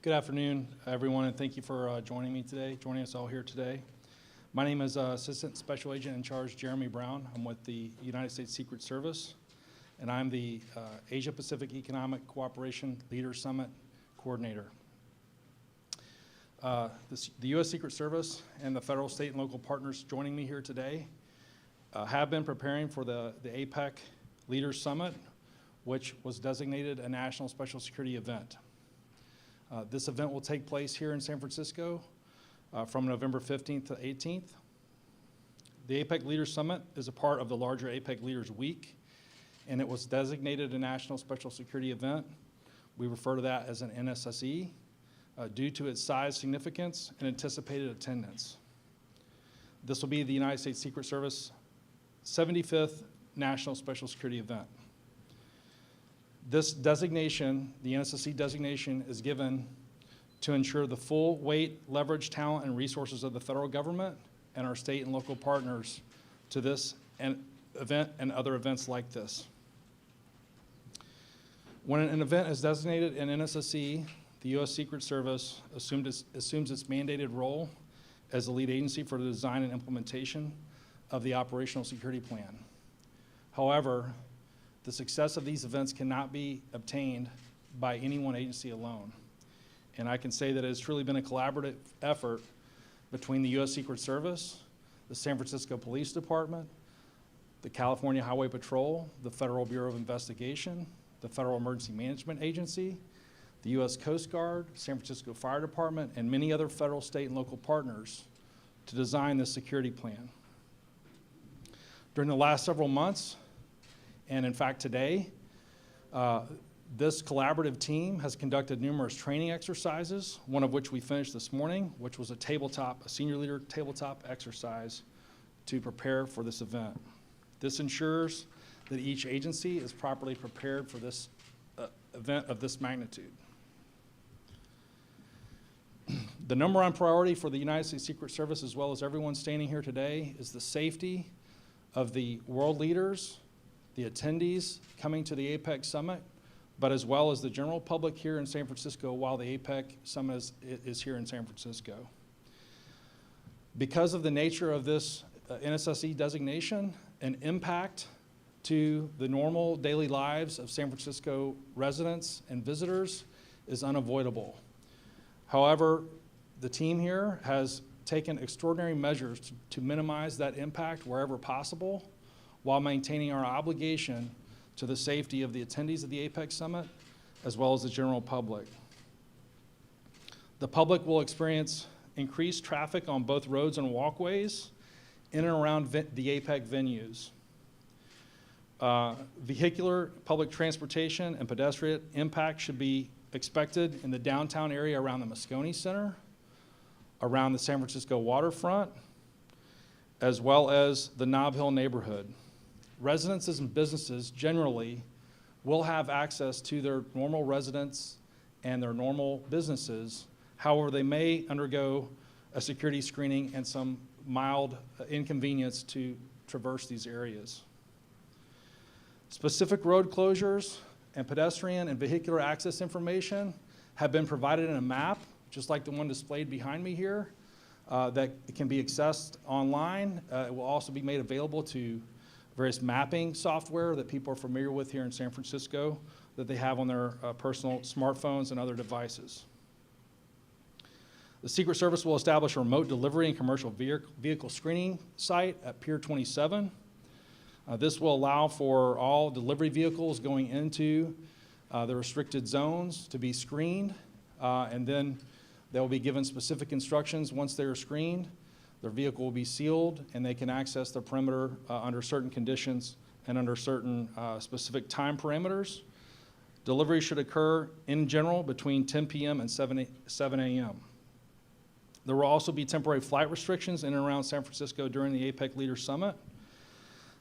Good afternoon, everyone, and thank you for joining us all here today. My name is Assistant Special Agent in Charge Jeremy Brown. I'm with the United States Secret Service, and I'm the Asia Pacific Economic Cooperation Leaders Summit Coordinator. The U.S. Secret Service and the federal, state, and local partners joining me here today have been preparing for the APEC Leaders Summit, which was designated a national special security event. This event will take place here in San Francisco from November 15th to 18th. The APEC Leaders Summit is a part of the larger APEC Leaders Week, and it was designated a national special security event. We refer to that as an NSSE due to its size, significance, and anticipated attendance. This will be the United States Secret Service 75th National Special Security event. This designation, the NSSE designation, is given to ensure the full weight, leverage, talent, and resources of the federal government and our state and local partners to this event and other events like this. When an event is designated an NSSE, the U.S. Secret Service assumes its mandated role as the lead agency for the design and implementation of the operational security plan. However, the success of these events cannot be obtained by any one agency alone. And I can say that it has truly been a collaborative effort between the U.S. Secret Service, the San Francisco Police Department, the California Highway Patrol, the Federal Bureau of Investigation, the Federal Emergency Management Agency, the U.S. Coast Guard, San Francisco Fire Department, and many other federal, state, and local partners to design this security plan. During the last several months, and in fact today, this collaborative team has conducted numerous training exercises, one of which we finished this morning, which was a senior leader tabletop exercise to prepare for this event. This ensures that each agency is properly prepared for this event of this magnitude. The number one priority for the United States Secret Service, as well as everyone standing here today, is the safety of the world leaders, the attendees coming to the APEC Summit, but as well as the general public here in San Francisco while the APEC Summit is here in San Francisco. Because of the nature of this NSSE designation, an impact to the normal daily lives of San Francisco residents and visitors is unavoidable. However, the team here has taken extraordinary measures to minimize that impact wherever possible, while maintaining our obligation to the safety of the attendees of the APEC Summit, as well as the general public. The public will experience increased traffic on both roads and walkways in and around the APEC venues. Vehicular public transportation and pedestrian impact should be expected in the downtown area around the Moscone Center, around the San Francisco waterfront, as well as the Nob Hill neighborhood. Residences and businesses generally will have access to their normal residence and their normal businesses. However, they may undergo a security screening and some mild inconvenience to traverse these areas. Specific road closures and pedestrian and vehicular access information have been provided in a map, just like the one displayed behind me here, that can be accessed online. It will also be made available to various mapping software that people are familiar with here in San Francisco that they have on their personal smartphones and other devices. The Secret Service will establish a remote delivery and commercial vehicle screening site at Pier 27. This will allow for all delivery vehicles going into the restricted zones to be screened, and then they will be given specific instructions once they are screened. Their vehicle will be sealed, and they can access the perimeter under certain conditions and under certain specific time parameters. Delivery should occur in general between 10 p.m. and 7 a.m. There will also be temporary flight restrictions in and around San Francisco during the APEC Leaders Summit.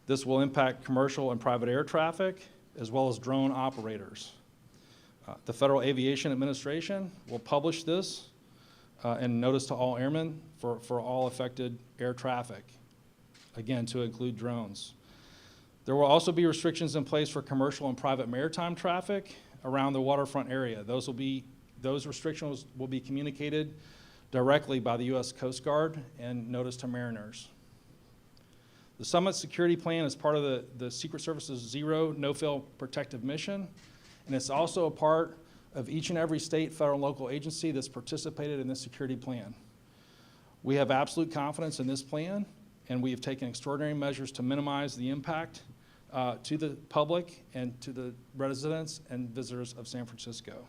This will impact commercial and private air traffic, as well as drone operators. The Federal Aviation Administration will publish this and notice to all airmen for all affected air traffic, again, to include drones. There will also be restrictions in place for commercial and private maritime traffic around the waterfront area. those restrictions will be communicated directly by the U.S. Coast Guard and noticed to mariners. The Summit Security Plan is part of the Secret Service's Zero No-Fail Protective Mission, and it's also a part of each and every state, federal, and local agency that's participated in this security plan. We have absolute confidence in this plan, and we have taken extraordinary measures to minimize the impact to the public and to the residents and visitors of San Francisco.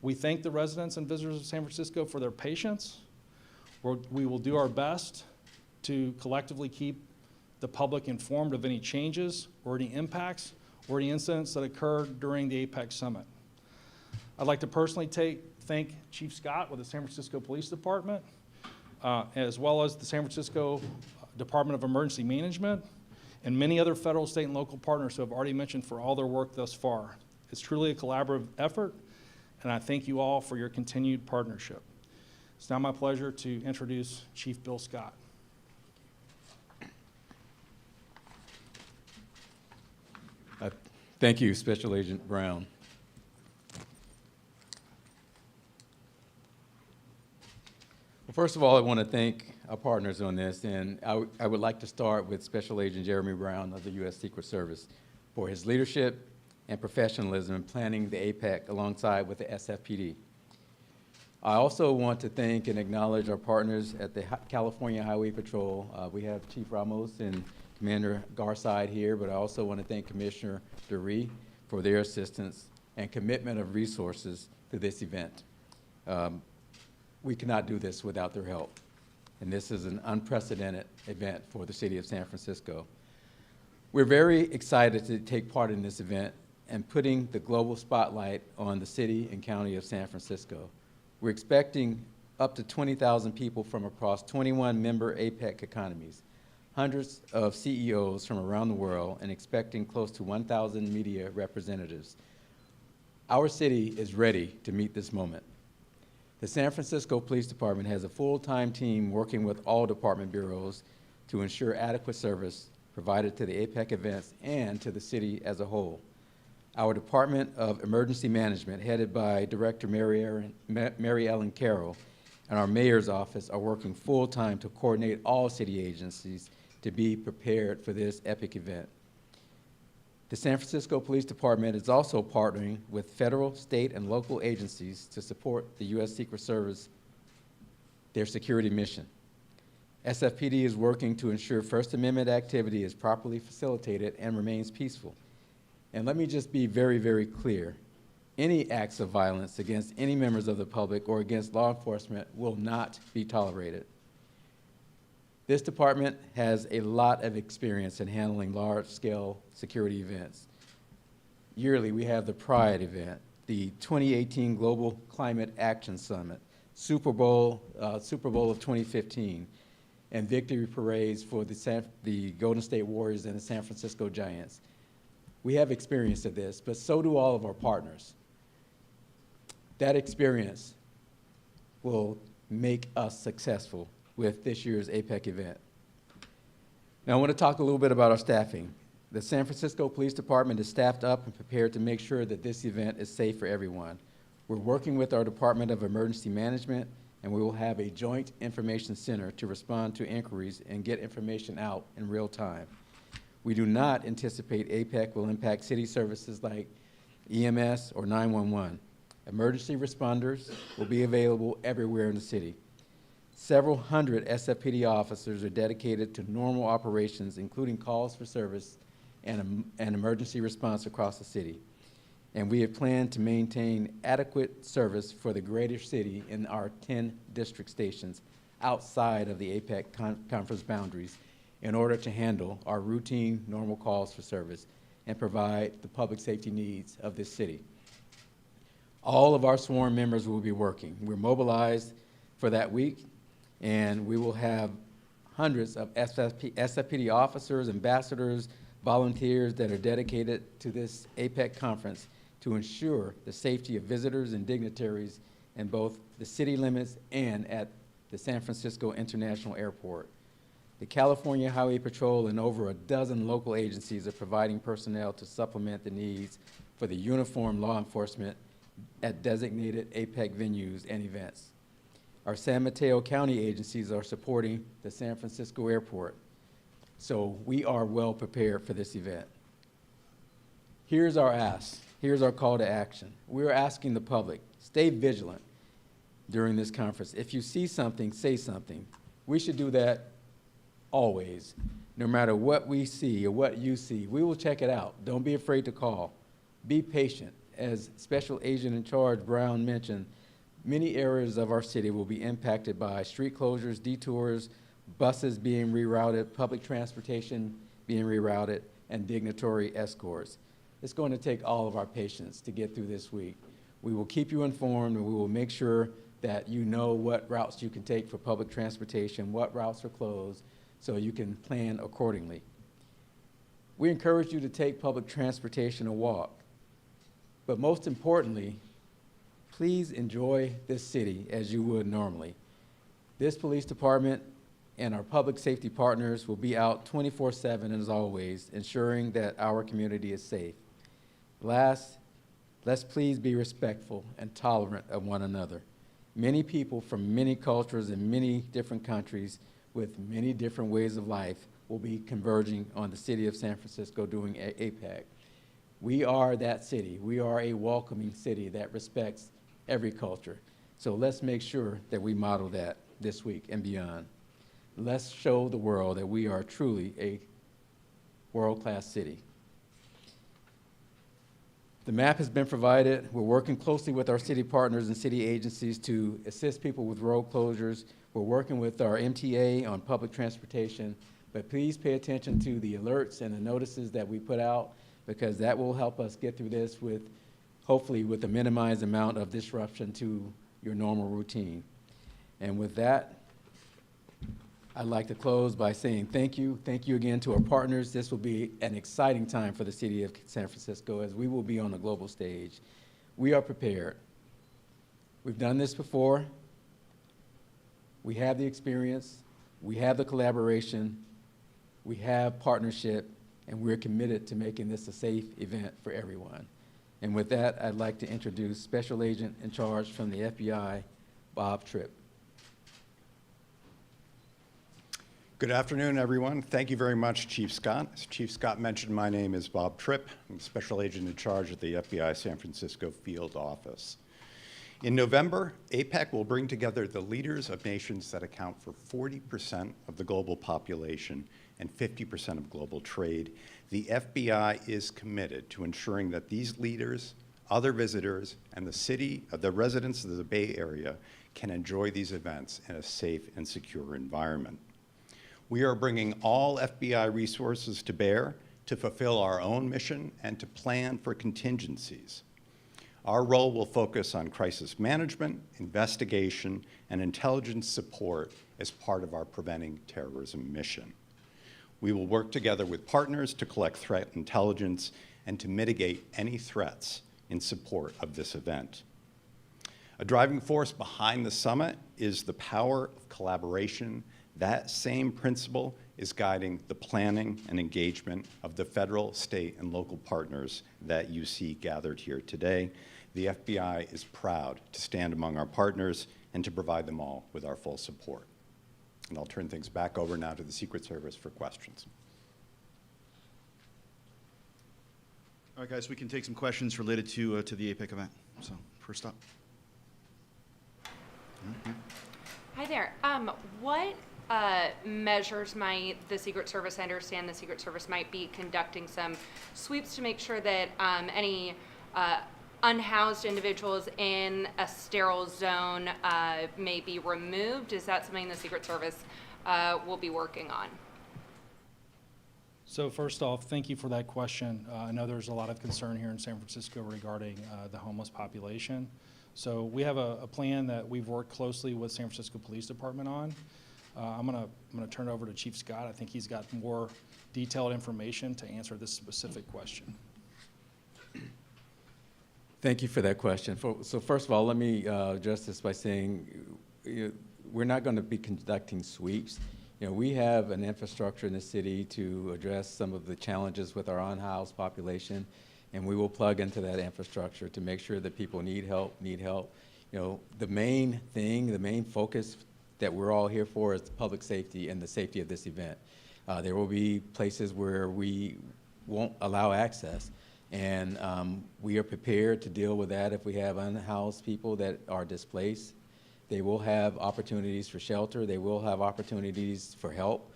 We thank the residents and visitors of San Francisco for their patience. We will do our best to collectively keep the public informed of any changes or any impacts or any incidents that occurred during the APEC summit. I'd like to personally thank Chief Scott with the San Francisco Police Department, as well as the San Francisco Department of Emergency Management, and many other federal, state, and local partners who have already mentioned for all their work thus far. It's truly a collaborative effort, and I thank you all for your continued partnership. It's now my pleasure to introduce Chief Bill Scott. Thank you, Special Agent Brown. Well, first of all, I want to thank our partners on this, and I would like to start with Special Agent Jeremy Brown of the U.S. Secret Service for his leadership and professionalism in planning the APEC alongside with the SFPD. I also want to thank and acknowledge our partners at the California Highway Patrol. We have Chief Ramos and Commander Garside here, but I also want to thank Commissioner DeRee for their assistance and commitment of resources to this event. We cannot do this without their help, and this is an unprecedented event for the city of San Francisco. We're very excited to take part in this event and putting the global spotlight on the city and county of San Francisco. We're expecting up to 20,000 people from across 21 member APEC economies, hundreds of CEOs from around the world, and expecting close to 1,000 media representatives. Our city is ready to meet this moment. The San Francisco Police Department has a full-time team working with all department bureaus to ensure adequate service provided to the APEC events and to the city as a whole. Our Department of Emergency Management, headed by Director Mary Ellen Carroll, and our mayor's office are working full-time to coordinate all city agencies to be prepared for this epic event. The San Francisco Police Department is also partnering with federal, state, and local agencies to support the U.S. Secret Service, their security mission. SFPD is working to ensure First Amendment activity is properly facilitated and remains peaceful. And let me just be very, very clear. Any acts of violence against any members of the public or against law enforcement will not be tolerated. This department has a lot of experience in handling large-scale security events. Yearly, we have the Pride event, the 2018 Global Climate Action Summit, Super Bowl of 2015, and victory parades for the Golden State Warriors and the San Francisco Giants. We have experience of this, but so do all of our partners. That experience will make us successful with this year's APEC event. Now, I want to talk a little bit about our staffing. The San Francisco Police Department is staffed up and prepared to make sure that this event is safe for everyone. We're working with our Department of Emergency Management, and we will have a joint information center to respond to inquiries and get information out in real time. We do not anticipate APEC will impact city services like EMS or 911. Emergency responders will be available everywhere in the city. Several hundred SFPD officers are dedicated to normal operations, including calls for service and emergency response across the city. And we have planned to maintain adequate service for the greater city in our 10 district stations outside of the APEC conference boundaries in order to handle our routine normal calls for service and provide the public safety needs of this city. All of our sworn members will be working. We're mobilized for that week, and we will have hundreds of SFPD officers, ambassadors, volunteers that are dedicated to this APEC conference to ensure the safety of visitors and dignitaries in both the city limits and at the San Francisco International Airport. The California Highway Patrol and over a dozen local agencies are providing personnel to supplement the needs for the uniformed law enforcement at designated APEC venues and events. Our San Mateo County agencies are supporting the San Francisco Airport, so we are well prepared for this event. Here's our ask. Here's our call to action. We're asking the public, stay vigilant during this conference. If you see something, say something. We should do that always. No matter what we see or what you see, we will check it out. Don't be afraid to call. Be patient. As Special Agent in Charge Brown mentioned, many areas of our city will be impacted by street closures, detours, buses being rerouted, public transportation being rerouted, and dignitary escorts. It's going to take all of our patience to get through this week. We will keep you informed, and we will make sure that you know what routes you can take for public transportation, what routes are closed, so you can plan accordingly. We encourage you to take public transportation or walk. But most importantly, please enjoy this city as you would normally. This police department and our public safety partners will be out 24/7 as always, ensuring that our community is safe. Last, let's please be respectful and tolerant of one another. Many people from many cultures and many different countries with many different ways of life will be converging on the city of San Francisco during APEC. We are that city. We are a welcoming city that respects every culture. So let's make sure that we model that this week and beyond. Let's show the world that we are truly a world-class city. The map has been provided. We're working closely with our city partners and city agencies to assist people with road closures. We're working with our MTA on public transportation, but please pay attention to the alerts and the notices that we put out, because that will help us get through this with, hopefully, with a minimized amount of disruption to your normal routine. And with that, I'd like to close by saying thank you. Thank you again to our partners. This will be an exciting time for the city of San Francisco as we will be on the global stage. We are prepared. We've done this before. We have the experience. We have the collaboration. We have partnership, and we're committed to making this a safe event for everyone. And with that, I'd like to introduce Special Agent in Charge from the FBI, Bob Tripp. Good afternoon, everyone. Thank you very much, Chief Scott. As Chief Scott mentioned, my name is Bob Tripp. I'm Special Agent in Charge at the FBI San Francisco Field Office. In November, APEC will bring together the leaders of nations that account for 40% of the global population and 50% of global trade. The FBI is committed to ensuring that these leaders, other visitors, and the residents of the Bay Area can enjoy these events in a safe and secure environment. We are bringing all FBI resources to bear to fulfill our own mission and to plan for contingencies. Our role will focus on crisis management, investigation, and intelligence support as part of our Preventing Terrorism mission. We will work together with partners to collect threat intelligence and to mitigate any threats in support of this event. A driving force behind the summit is the power of collaboration. That same principle is guiding the planning and engagement of the federal, state, and local partners that you see gathered here today. The FBI is proud to stand among our partners and to provide them all with our full support. And I'll turn things back over now to the Secret Service for questions. All right, guys, we can take some questions related to the APEC event. So, first up. Hi there. What measures might the Secret Service, I understand the Secret Service might be conducting some sweeps to make sure that any unhoused individuals in a sterile zone may be removed? Is that something the Secret Service will be working on? So first off, thank you for that question. I know there's a lot of concern here in San Francisco regarding the homeless population. So we have a plan that we've worked closely with San Francisco Police Department on. I'm gonna turn it over to Chief Scott. I think he's got more detailed information to answer this specific question. Thank you for that question. So first of all, let me address this by saying we're not going to be conducting sweeps. We have an infrastructure in the city to address some of the challenges with our unhoused population, and we will plug into that infrastructure to make sure that people need help. You know, the main thing, the main focus that we're all here for is public safety and the safety of this event. There will be places where we won't allow access, and we are prepared to deal with that if we have unhoused people that are displaced. They will have opportunities for shelter. They will have opportunities for help.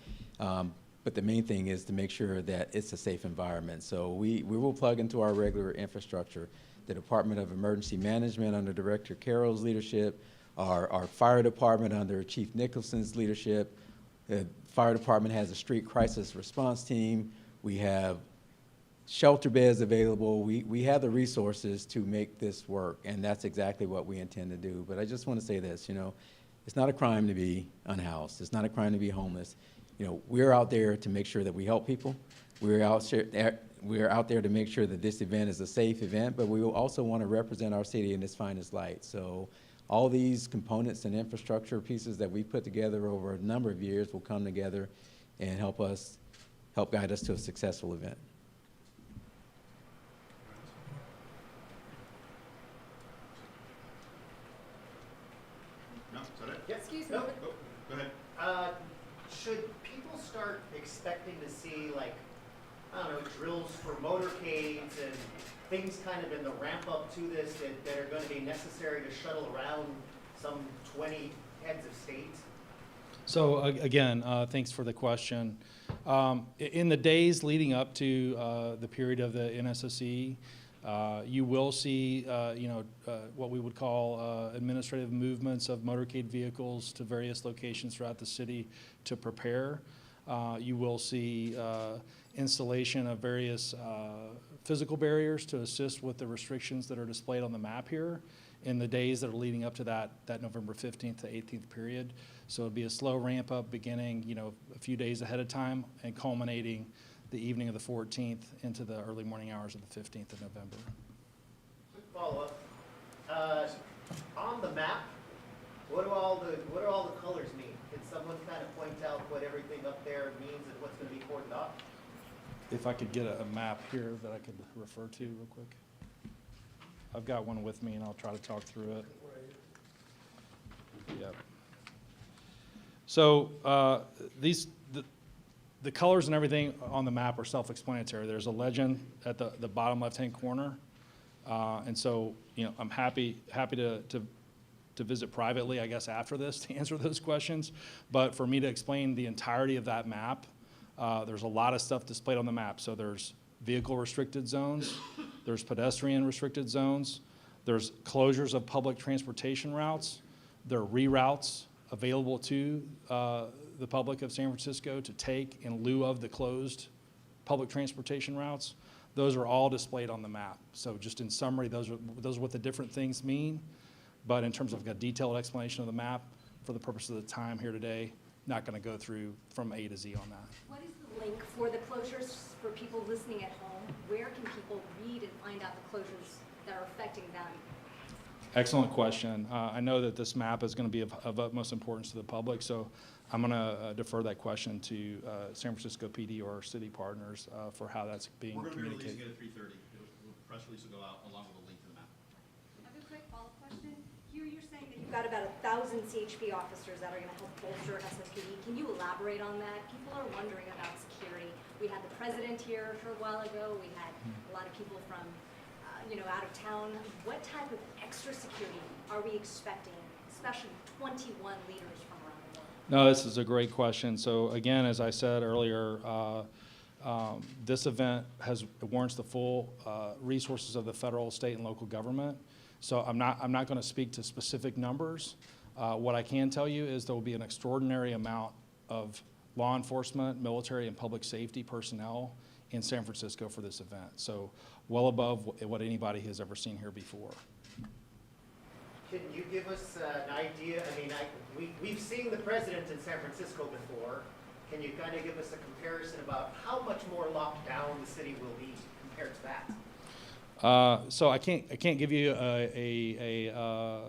But the main thing is to make sure that it's a safe environment. So we will plug into our regular infrastructure. The Department of Emergency Management under Director Carroll's leadership, our fire department under Chief Nicholson's leadership. The fire department has a street crisis response team. We have shelter beds available. We have the resources to make this work, and that's exactly what we intend to do. But I just want to say this, you know, it's not a crime to be unhoused. It's not a crime to be homeless. You know, we're out there to make sure that we help people. We're out there to make sure that this event is a safe event, but we will also want to represent our city in its finest light. So all these components and infrastructure pieces that we put together over a number of years will come together and help guide us to a successful event. No, is that it? Yep. Excuse me, Nope. but Oh, go ahead. Should people start expecting to see, like, I don't know, drills for motorcades and things kind of in the ramp up to this that are going to be necessary to shuttle around some 20 heads of state? So again, thanks for the question. In the days leading up to the period of the NSSE, you will see, what we would call administrative movements of motorcade vehicles to various locations throughout the city to prepare. You will see installation of various physical barriers to assist with the restrictions that are displayed on the map here in the days that are leading up to that November 15th to 18th period. So it'll be a slow ramp up beginning, a few days ahead of time and culminating the evening of the 14th into the early morning hours of the 15th of November. Quick follow-up. On the map, what do all the colors mean? Can someone kind of point out what everything up there means and what's going to be cordoned off? If I could get a map here that I could refer to real quick. I've got one with me and I'll try to talk through it. Yep. So the colors and everything on the map are self-explanatory. There's a legend at the bottom left-hand corner. And so, I'm happy to visit privately, I guess, after this to answer those questions. But for me to explain the entirety of that map, there's a lot of stuff displayed on the map. So there's vehicle restricted zones, there's pedestrian restricted zones, there's closures of public transportation routes, there are reroutes available to the public of San Francisco to take in lieu of the closed public transportation routes. Those are all displayed on the map. So just in summary, those are what the different things mean. But in terms of a detailed explanation of the map, for the purpose of the time here today, not going to go through from A to Z on that. what is the link for the closures for people listening at home? Where can people read and find out the closures that are affecting them? Excellent question. I know that this map is going to be of utmost importance to the public, so I'm going to defer that question to San Francisco PD or our city partners for how that's being We're going to be releasing communicated. it at 3:30. The press release will go out along with a link to the map. I have a quick follow-up question. Here you're saying that you've got about 1,000 CHP officers that are going to help bolster SFGovTV. Can you elaborate on that? People are wondering about security. We had the president here a short while ago. We had a lot of people from, out of town. What type of extra security are we expecting, especially 21 leaders from around the world? No, this is a great question. So again, as I said earlier, this event warrants the full resources of the federal, state, and local government. So I'm not going to speak to specific numbers. What I can tell you is there will be an extraordinary amount of law enforcement, military, and public safety personnel in San Francisco for this event. So well above what anybody has ever seen here before. Can you give us an idea? I mean, we've seen the president in San Francisco before. Can you kind of give us a comparison about how much more locked down the city will be compared to that? So I can't give you a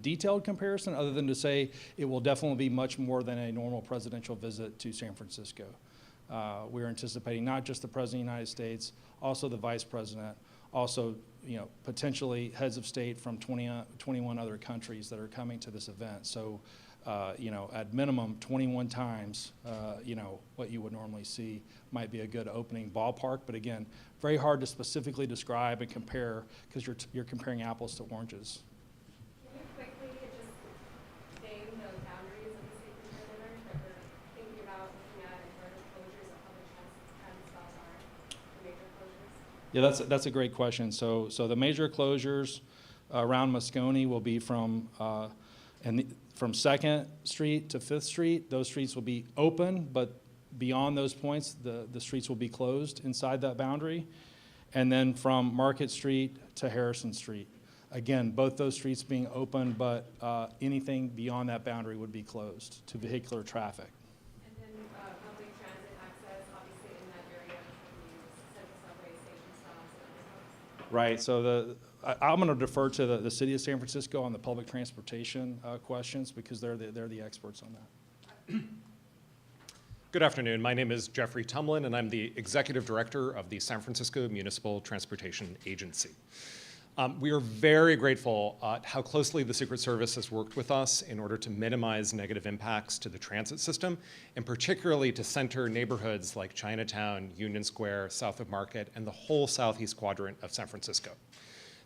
detailed comparison other than to say it will definitely be much more than a normal presidential visit to San Francisco. we're anticipating not just the President of the United States, also the Vice President, also, potentially heads of state from 21 other countries that are coming to this event. So, at minimum 21 times, what you would normally see might be a good opening ballpark. But again, very hard to specifically describe and compare because you're comparing apples to oranges. Can you quickly just name the boundaries of the safety perimeter that we're thinking about looking at and where the closures of public transit stops are, the major closures? Yeah, that's a great question. So the major closures around Moscone will be from 2nd Street to 5th Street. Those streets will be open, but beyond those points, the streets will be closed inside that boundary. And then from Market Street to Harrison Street. Again, both those streets being open, but anything beyond that boundary would be closed to vehicular traffic. And then public transit access, obviously in that area, the central subway station stops and other stops. Right, so I'm going to defer to the city of San Francisco on the public transportation questions because they're the experts on that. Good afternoon. My name is Jeffrey Tumlin, and I'm the Executive Director of the San Francisco Municipal Transportation Agency. We are very grateful how closely the Secret Service has worked with us in order to minimize negative impacts to the transit system, and particularly to center neighborhoods like Chinatown, Union Square, south of Market, and the whole southeast quadrant of San Francisco.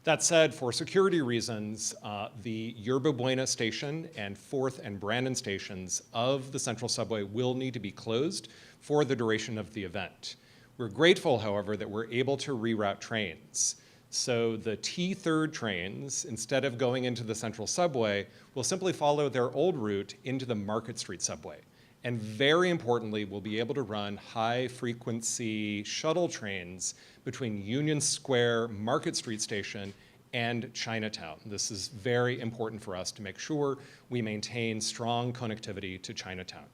That said, for security reasons, the Yerba Buena station and 4th and Brandon stations of the Central Subway will need to be closed for the duration of the event. We're grateful, however, that we're able to reroute trains. So the T3rd trains, instead of going into the Central Subway, will simply follow their old route into the Market Street Subway. And very importantly, we'll be able to run high-frequency shuttle trains between Union Square, Market Street Station, and Chinatown. This is very important for us to make sure we maintain strong connectivity to Chinatown.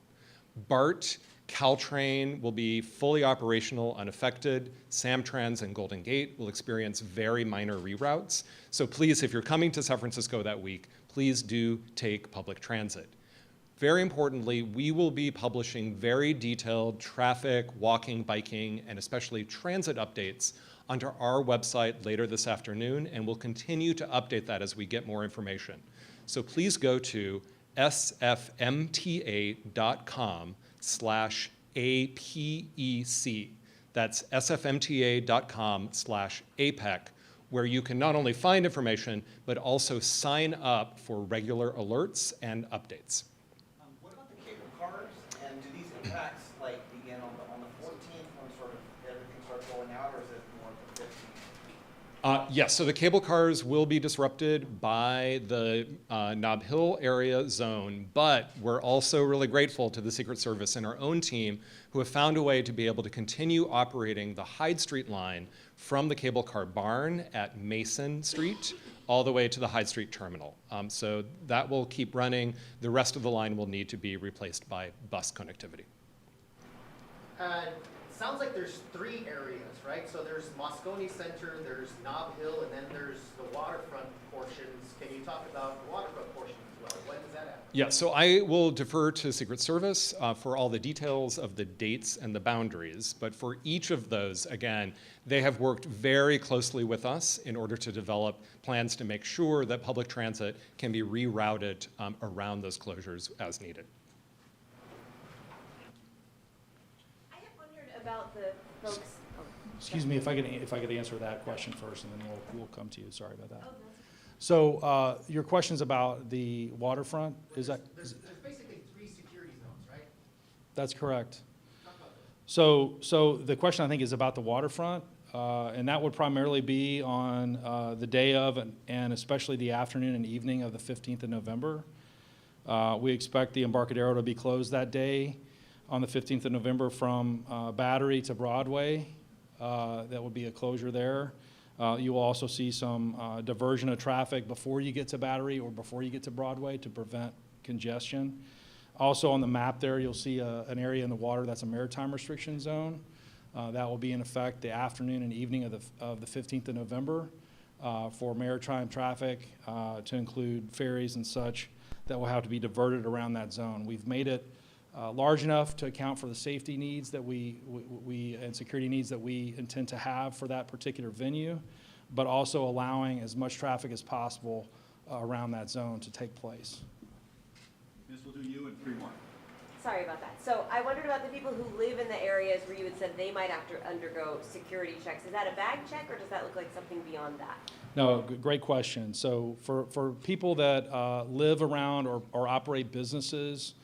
BART, Caltrain will be fully operational, unaffected. Samtrans and Golden Gate will experience very minor reroutes. So please, if you're coming to San Francisco that week, please do take public transit. Very importantly, we will be publishing very detailed traffic, walking, biking, and especially transit updates onto our website later this afternoon, and we'll continue to update that as we get more information. So please go to sfmta.com/APEC. That's sfmta.com/APEC, where you can not only find information, but also sign up for regular alerts and updates. What about the cable cars, and do these impacts begin on the 14th when sort of everything starts rolling out, or is it more the 15th? Yes, so the cable cars will be disrupted by the Nob Hill area zone, but we're also really grateful to the Secret Service and our own team who have found a way to be able to continue operating the Hyde Street line from the cable car barn at Mason Street all the way to the Hyde Street terminal. So that will keep running. The rest of the line will need to be replaced by bus connectivity. Sounds like there's 3 areas, right? So there's Moscone Center, there's Nob Hill, and then there's the waterfront portions. Can you talk about the waterfront portion as well? When does that happen? Yeah, so I will defer to Secret Service for all the details of the dates and the boundaries. But for each of those, again, they have worked very closely with us in order to develop plans to make sure that public transit can be rerouted around those closures as needed. About the folks. Excuse me, if I could answer that question first, and then we'll come to you. Sorry about that. Oh, that's So your question's about the waterfront. Is that? There's basically 3 security zones, right? That's correct. Talk about those. So the question I think is about the waterfront, and that would primarily be on the day of and especially the afternoon and evening of the 15th of November. We expect the Embarcadero to be closed that day on the 15th of November from Battery to Broadway. That would be a closure there. You will also see some diversion of traffic before you get to Battery or before you get to Broadway to prevent congestion. Also on the map there, you'll see an area in the water that's a maritime restriction zone. That will be in effect the afternoon and evening of the 15th of November for maritime traffic to include ferries and such that will have to be diverted around that zone. We've made it large enough to account for the safety needs that and security needs that we intend to have for that particular venue, but also allowing as much traffic as possible around that zone to take place. This will do you and 3 more. Sorry about that. So I wondered about the people who live in the areas where you had said they might have to undergo security checks. Is that a bag check, or does that look like something beyond that? No, great question. So for people that live around or operate businesses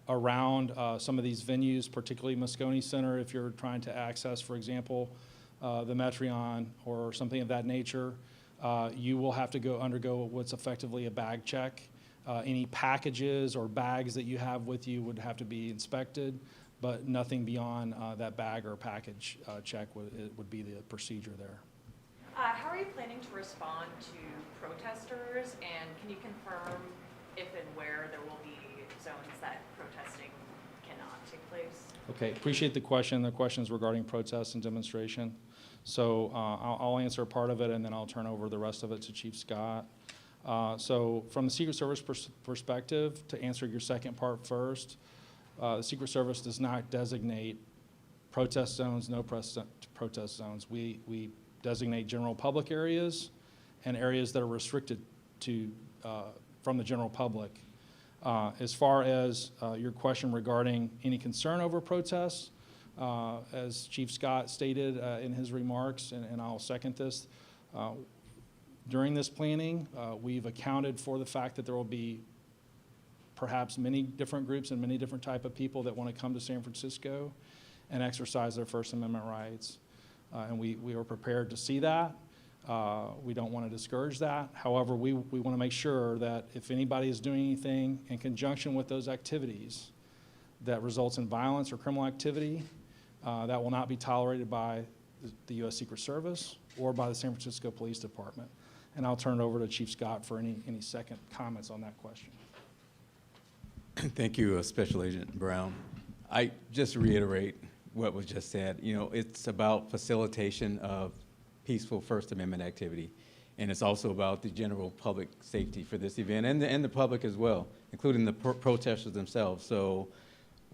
around some of these venues, particularly Moscone Center, if you're trying to access, for example, the Metreon or something of that nature, you will have to undergo what's effectively a bag check. Any packages or bags that you have with you would have to be inspected, but nothing beyond that bag or package check would be the procedure there. How are you planning to respond to protesters, and can you confirm if and where there will be zones that protesting cannot take place? Okay, appreciate the question. The question is regarding protests and demonstration. So I'll answer a part of it, and then I'll turn over the rest of it to Chief Scott. So from the Secret Service perspective, to answer your second part first, the Secret Service does not designate protest zones, no protest zones. We designate general public areas and areas that are restricted to from the general public. As far as your question regarding any concern over protests, as Chief Scott stated in his remarks, and I'll second this, during this planning, we've accounted for the fact that there will be perhaps many different groups and many different type of people that want to come to San Francisco and exercise their First Amendment rights. And we are prepared to see that. We don't want to discourage that. However, we want to make sure that if anybody is doing anything in conjunction with those activities that results in violence or criminal activity, that will not be tolerated by the U.S. Secret Service or by the San Francisco Police Department. And I'll turn it over to Chief Scott for any second comments on that question. Thank you, Special Agent Brown. I just reiterate what was just said. You know, it's about facilitation of peaceful First Amendment activity, and it's also about the general public safety for this event and the public as well, including the protesters themselves. So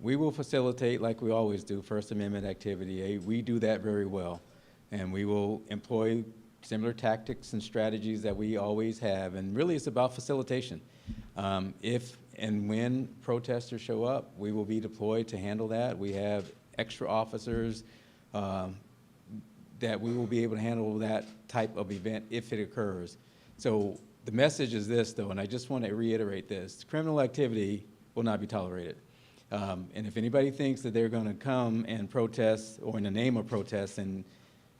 we will facilitate, like we always do, First Amendment activity. We do that very well, and we will employ similar tactics and strategies that we always have, and really it's about facilitation. If and when protesters show up, we will be deployed to handle that. We have extra officers that we will be able to handle that type of event if it occurs. So the message is this, though, and I just want to reiterate this: criminal activity will not be tolerated. And if anybody thinks that they're going to come and protest, or in the name of protest, and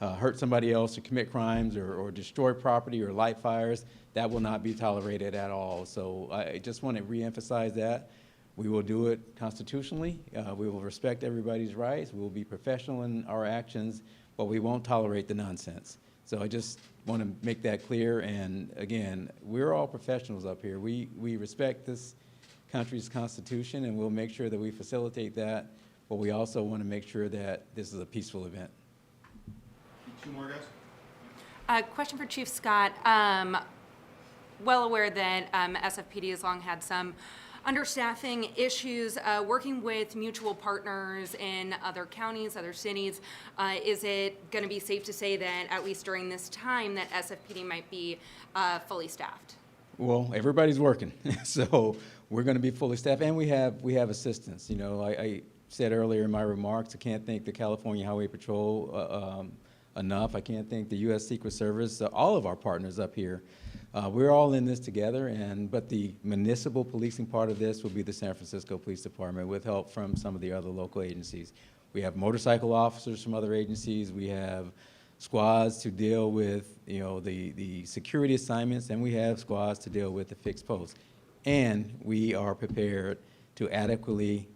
hurt somebody else or commit crimes or destroy property or light fires, that will not be tolerated at all. So I just want to reemphasize that. We will do it constitutionally. We will respect everybody's rights. We will be professional in our actions, but we won't tolerate the nonsense. So I just want to make that clear. And again, we're all professionals up here. We respect this country's constitution, and we'll make sure that we facilitate that, but we also want to make sure that this is a peaceful event. 2 more, guys. Question for Chief Scott. Well aware that SFPD has long had some understaffing issues, working with mutual partners in other counties, other cities. Is it going to be safe to say that at least during this time that SFPD might be fully staffed? Well, everybody's working, so we're going to be fully staffed, and we have assistance. You know, I said earlier in my remarks, I can't thank the California Highway Patrol enough. I can't thank the U.S. Secret Service, all of our partners up here. We're all in this together, but the municipal policing part of this will be the San Francisco Police Department with help from some of the other local agencies. We have motorcycle officers from other agencies. We have squads to deal with, you know, the security assignments, and we have squads to deal with the fixed posts. And we are prepared to adequately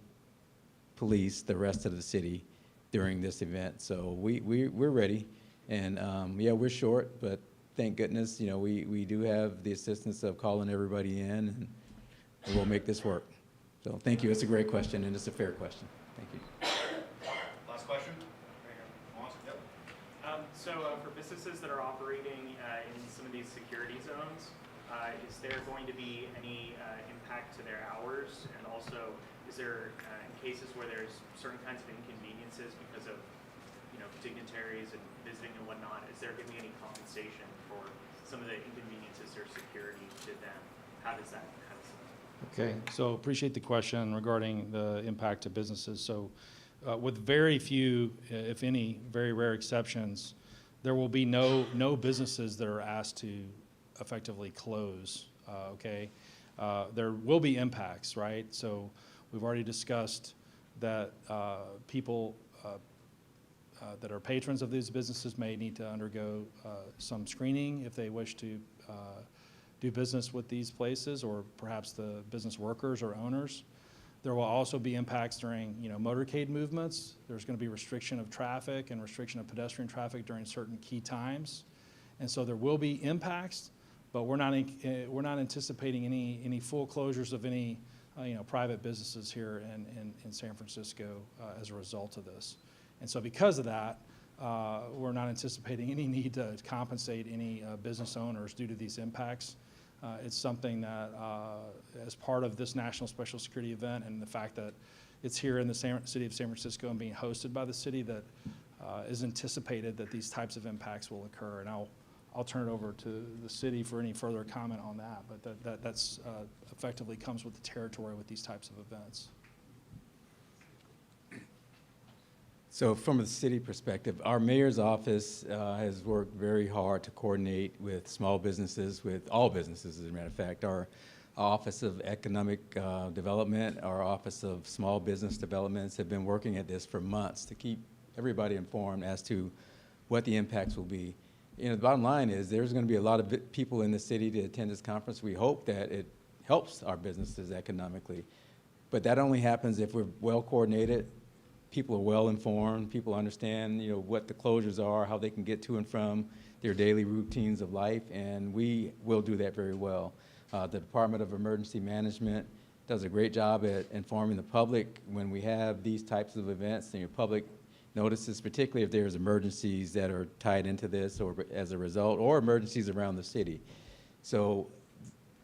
police the rest of the city during this event. So we're ready, and yeah, we're short, but thank goodness, you know, we do have the assistance of calling everybody in, and we'll make this work. So thank you. It's a great question, and it's a fair question. Thank you. Last question. So for businesses that are operating in some of these security zones, Is there going to be any impact to their hours? And also, is there, in cases where there's certain kinds of inconveniences because of, dignitaries and visiting and whatnot, is there going to be any compensation for some of the inconveniences or security to them? How does that kind of? Okay, so appreciate the question regarding the impact to businesses. So with very few, if any, very rare exceptions, there will be no businesses that are asked to effectively close, okay? There will be impacts, right? So we've already discussed that people that are patrons of these businesses may need to undergo some screening if they wish to do business with these places, or perhaps the business workers or owners. There will also be impacts during, motorcade movements. There's going to be restriction of traffic and restriction of pedestrian traffic during certain key times. And so there will be impacts, but we're not anticipating any full closures of any, private businesses here in San Francisco as a result of this. And so because of that, we're not anticipating any need to compensate any business owners due to these impacts. It's something that, as part of this national special security event and the fact that it's here in the city of San Francisco and being hosted by the city, that is anticipated that these types of impacts will occur. And I'll turn it over to the city for any further comment on that. But that's effectively comes with the territory with these types of events. So from a city perspective, our mayor's office has worked very hard to coordinate with small businesses, with all businesses, as a matter of fact. Our Office of Economic Development, our Office of Small Business Developments have been working at this for months to keep everybody informed as to what the impacts will be. The bottom line is there's going to be a lot of people in the city to attend this conference. We hope that it helps our businesses economically. But that only happens if we're well coordinated. People are well informed, people understand, what the closures are, how they can get to and from their daily routines of life, and we will do that very well. The Department of Emergency Management does a great job at informing the public when we have these types of events, and your public notices, particularly if there's emergencies that are tied into this or as a result, or emergencies around the city. So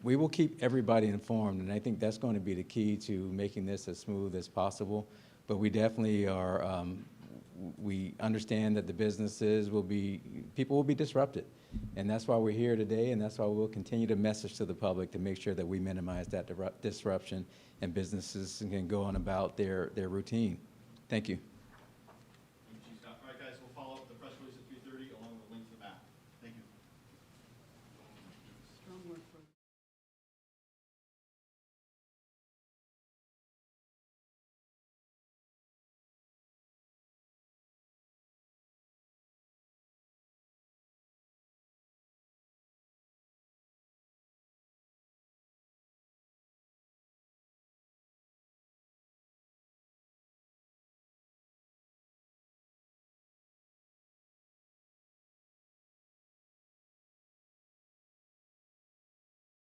we will keep everybody informed, and I think that's going to be the key to making this as smooth as possible. But we definitely are, we understand that the businesses people will be disrupted. And that's why we're here today, and that's why we'll continue to message to the public to make sure that we minimize that disruption and businesses can go on about their routine. Thank you.